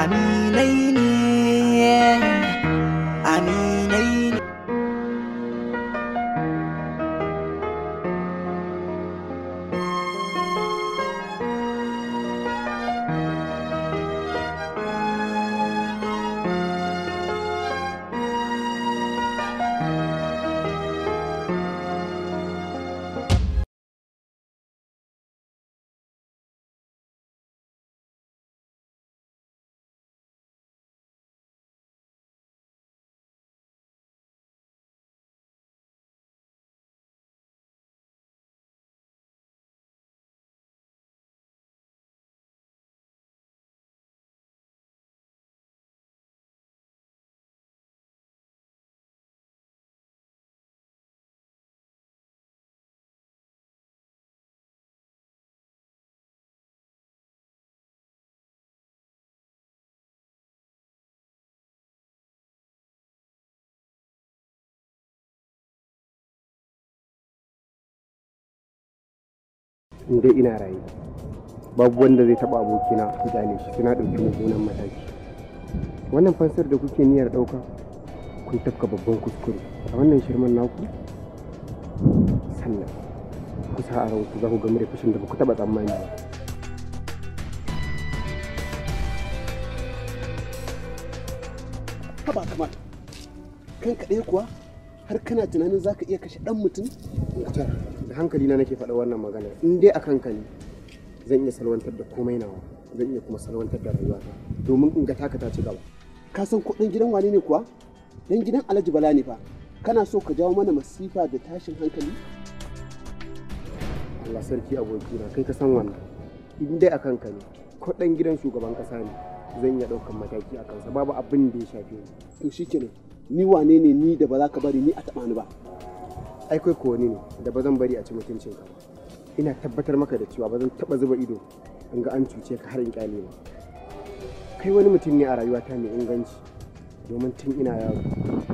aminai ne, aminai ne. In dai ina raye babu wanda zai taba abokina ku gane shi suna ɗauki mummunan mataki. Wannan fansar da kuke niyyar ɗauka kun tafka babban kuskure a wannan shirman naku, sannan kusa a ranku za ku gamu da fushin da ba ku taɓa tsammani ba. Haba kamata kan kaɗai kuwa har kana tunanin za ka iya kashe ɗan mutum? Da hankali na nake faɗa wannan magana. In dai a kankani zan iya salwantar da komai nawa, zan iya kuma salwantar da rayuwata domin in ga taka ta ci gaba. Ka san ko ɗan gidan wane ne kuwa? Ɗan gidan Alhaji Bala ne fa. Kana so ka jawo mana masifa da tashin hankali? Allah sarki abokina, kai ka san wannan. In dai a kankani ko ɗan gidan shugaban ƙasa ne zan iya ɗaukan mataki a kansa, babu abin da ya shafe ni. To shikenan, ni wane ne ni da ba za ka bari ni a taɓa ni ba? Ai kai ko wani ne da ba zan bari a ci mutuncin ka ba. Ina tabbatar maka da cewa ba zan taɓa zuba ido in ga an cuce ka har in kyale ba. Kai wani mutum ne a rayuwata mai inganci, domin tun ina yaro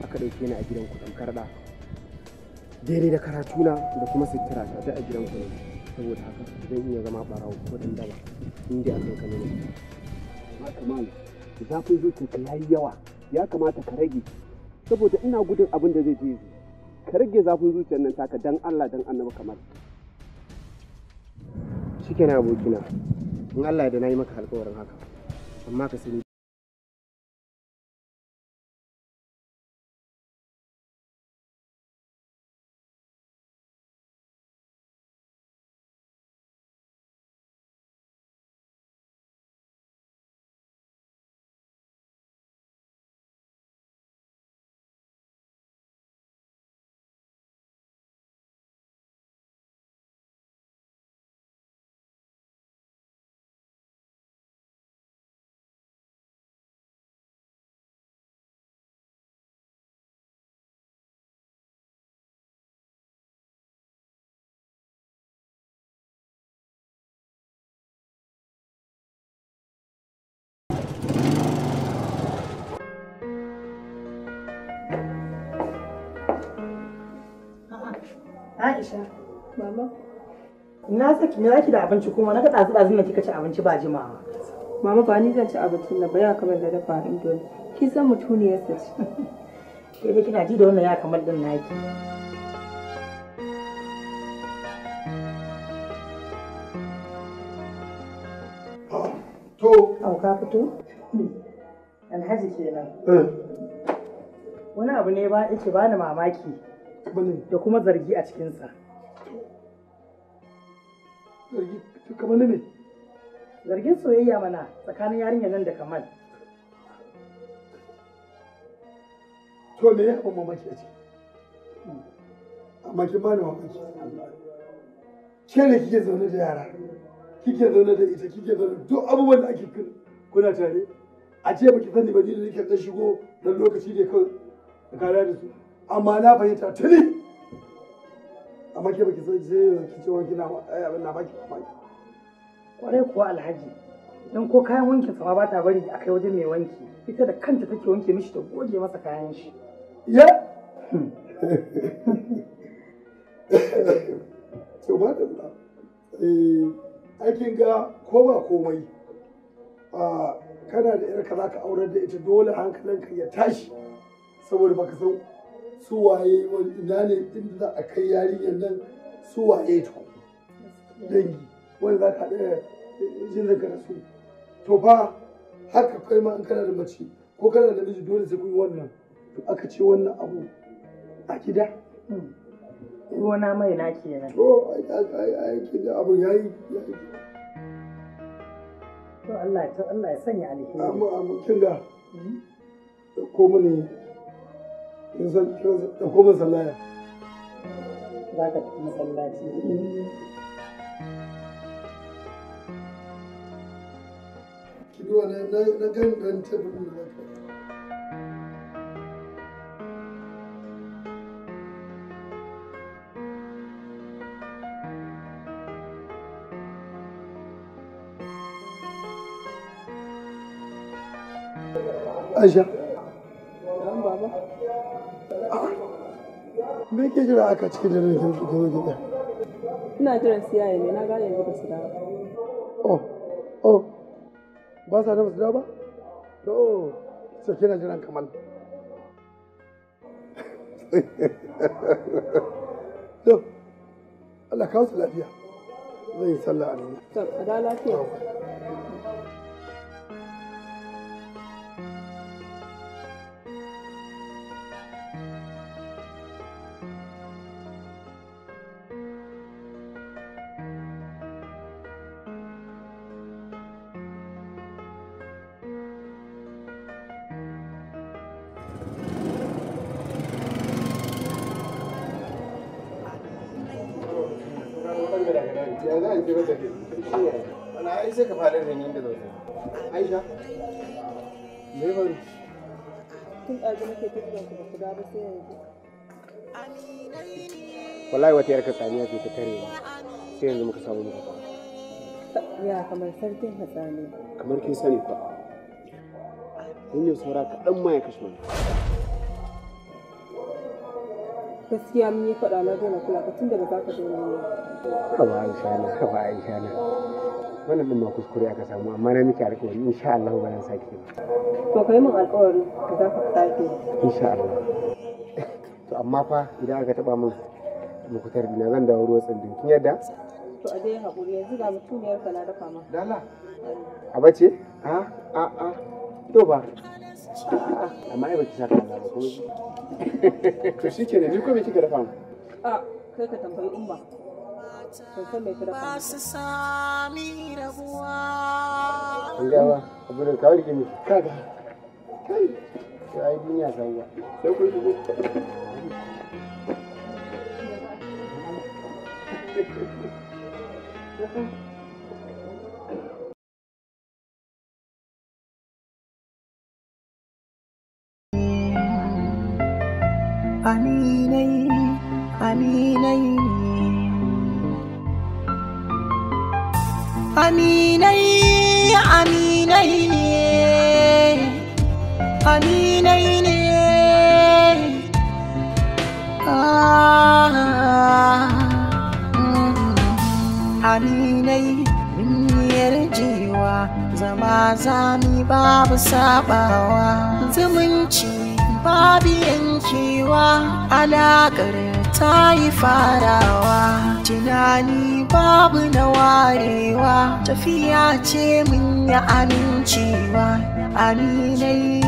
aka ɗauke ni a gidan kuɗin karɗa. Daidai da karatuna da kuma sutura ta a gidan kuɗin. Saboda haka zan iya zama ɓarawo ko ɗan daba in dai a kankani ne. Kamal, zafin zuciyarka ya yi yawa, ya kamata ka rage, saboda ina gudun abin da zai je ka rage zafin zuciyar nan taka dan Allah dan Annabi Kamal. Shikenan abokina, in Allah ya da na yi maka alƙawarin haka, amma ka sani Aisha, mama. Na saki me zaki da abinci kuma na ga ɗazu nan kika ci abinci ba jimawa. Mama ba ni zan ci abincin nan ba, ya kamar da dafa indomi. Ki san mutuniyar sa ce. Ke dai kina ji da wannan ya kamar din naki. To, au ka fito? Alhaji kenan. Wani abu ne ba yake bani mamaki da kuma zargi a cikinsa. zargi kamar ne? Zargin soyayya mana tsakanin yarinyar nan da Kamal. To me ya ban mamaki a ciki? Amma kin bani mamaki. Ke ne kike zaune da yara, kike zaune da ita, kike zaune duk abubuwan da ake kuna tare. A ce baki sani ba ni da nake dan shigo dan lokaci ne kawai tsakanin da su. Amma na fahimta tuni. Amma ke baki sani sai ki ce wani kina abin na baki mamaki. Kwarai kuwa Alhaji, don ko kayan wankin sama ba ta bari a kai wajen mai wanki, ita da kanta take wanke mishi ta goge masa kayan shi. Ya? To ba da aikin ga ko ba komai kana da yarka za ka aurar da ita dole hankalinka ya tashi saboda baka san su waye ina ne inda za a kai yarinyar nan su waye to dangi wanda za ka haɗa jinsinka da su to fa haka kai ma in kana da mace ko kana da miji dole sai kun yi wannan to aka ce wannan abu a gida ruwana mai na kenan to ai kiga abu yayi to Allah ya sanya alheri amma kin ga ko mune da ko masallaya za ka tafi masallaci ki duwa na gan tabbin da zaka Aisha. Dan baba. Me ke jira aka cikin da nake zo gida? Ina jiran siyaye ne, na gane yanzu ba su dawo. Oh. Ba sa da ba su dawo ba? To, sai kina jiran Kamal. To, Allah kawo su lafiya. Zai yi sallah a nan. To, a da lafiya. Ya za a kira da ke. Wani ai sai ka faɗar da ni da zaune. Aisha. Me bari? Tun ɗazu nake tafiya ku ba ku dawo sai yanzu. Wallahi wata yarka tsaniya ce ta tare ni. Sai yanzu muka samu muka kawo. Ya kamar sarkin hatsani. Kamar kin sani fa. Yin yau saura kaɗan ma ya kashe wani. Gaskiya mun yi faɗa na daina kula ka tun da ba za ka daina yi. Haba Aisha na. Wannan ɗin ma kuskure aka samu amma na miki alƙawari insha Allah ba zan sake ba. To kai min alƙawari da za ka sake. Insha Allah. To amma fa idan aka taɓa min mukutar dina zan dawo ruwan tsindin kin yadda? To a dai haƙuri yanzu ga mutumiyar ka na dafa ma. Dala. A bace? To ba. Amma ai baki saka Allah ba kuma. To shikenan ni ko me kika dafa mu? Kai ka tambayi umma. Ban san me ta dafa. Ba su sami rabuwa. An gawa abu da kawai ke miki kaga. Kai. Sai duniya sauwa. Sai ku shigo. Aminai ne. Aminai mun yarjewa zama zami babu sabawa zumunci babu yankewa alaƙar ta yi farawa tunani babu na warewa tafiya ce mun yi amincewa aminai